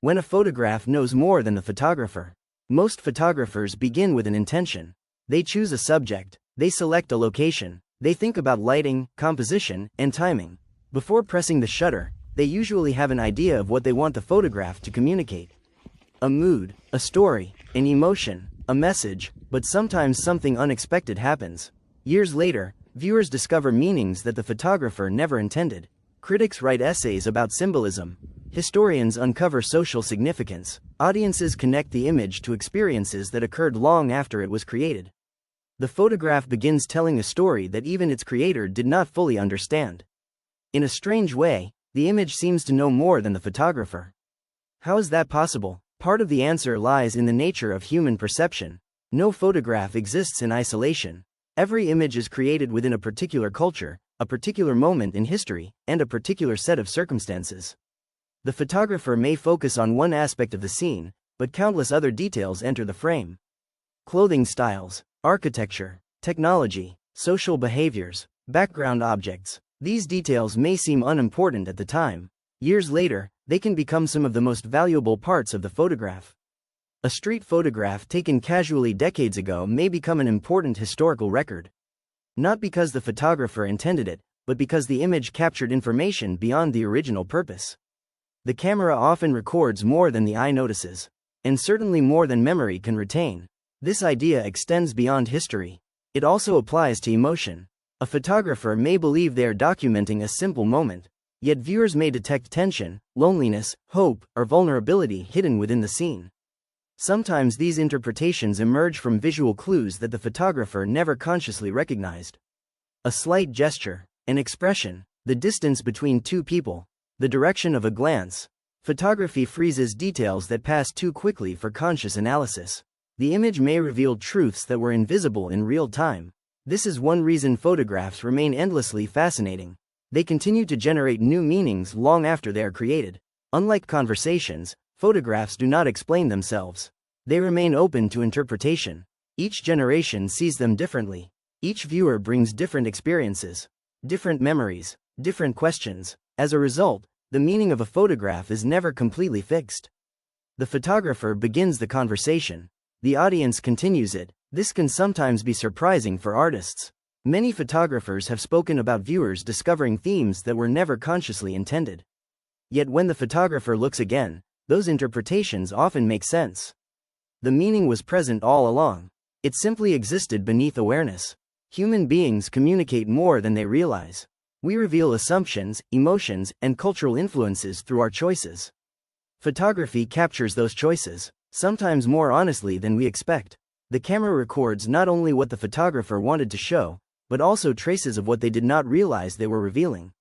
When a photograph knows more than the photographer. Most photographers begin with an intention. They choose a subject, they select a location, they think about lighting, composition, and timing. Before pressing the shutter, they usually have an idea of what they want the photograph to communicate. A mood, a story, an emotion, a message, but sometimes something unexpected happens. Years later, viewers discover meanings that the photographer never intended. Critics write essays about symbolism. Historians uncover social significance. Audiences connect the image to experiences that occurred long after it was created. The photograph begins telling a story that even its creator did not fully understand. In a strange way, the image seems to know more than the photographer. How is that possible? Part of the answer lies in the nature of human perception. No photograph exists in isolation. Every image is created within a particular culture, a particular moment in history, and a particular set of circumstances. The photographer may focus on one aspect of the scene, but countless other details enter the frame. Clothing styles, architecture, technology, social behaviors, background objects. These details may seem unimportant at the time. Years later, they can become some of the most valuable parts of the photograph. A street photograph taken casually decades ago may become an important historical record. Not because the photographer intended it, but because the image captured information beyond the original purpose. The camera often records more than the eye notices, and certainly more than memory can retain. This idea extends beyond history. It also applies to emotion. A photographer may believe they are documenting a simple moment, yet viewers may detect tension, loneliness, hope, or vulnerability hidden within the scene. Sometimes these interpretations emerge from visual clues that the photographer never consciously recognized. A slight gesture, an expression, the distance between two people, the direction of a glance. Photography freezes details that pass too quickly for conscious analysis. The image may reveal truths that were invisible in real time. This is one reason photographs remain endlessly fascinating. They continue to generate new meanings long after they are created. Unlike conversations, photographs do not explain themselves. They remain open to interpretation. Each generation sees them differently. Each viewer brings different experiences, different memories, different questions. As a result, the meaning of a photograph is never completely fixed. The photographer begins the conversation. The audience continues it. This can sometimes be surprising for artists. Many photographers have spoken about viewers discovering themes that were never consciously intended. Yet when the photographer looks again, those interpretations often make sense. The meaning was present all along. It simply existed beneath awareness. Human beings communicate more than they realize. We reveal assumptions, emotions, and cultural influences through our choices. Photography captures those choices, sometimes more honestly than we expect. The camera records not only what the photographer wanted to show, but also traces of what they did not realize they were revealing.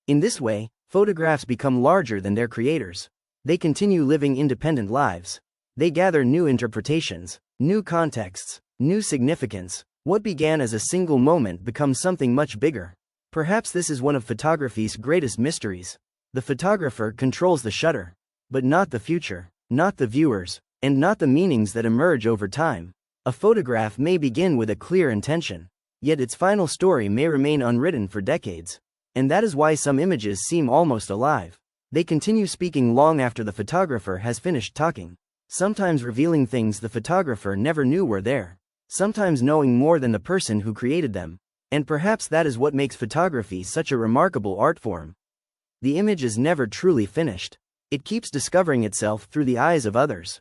In this way, photographs become larger than their creators. They continue living independent lives. They gather new interpretations, new contexts, new significance. What began as a single moment becomes something much bigger. Perhaps this is one of photography's greatest mysteries. The photographer controls the shutter, but not the future, not the viewers, and not the meanings that emerge over time. A photograph may begin with a clear intention, yet its final story may remain unwritten for decades. And that is why some images seem almost alive. They continue speaking long after the photographer has finished talking, sometimes revealing things the photographer never knew were there, sometimes knowing more than the person who created them. And perhaps that is what makes photography such a remarkable art form. The image is never truly finished. It keeps discovering itself through the eyes of others.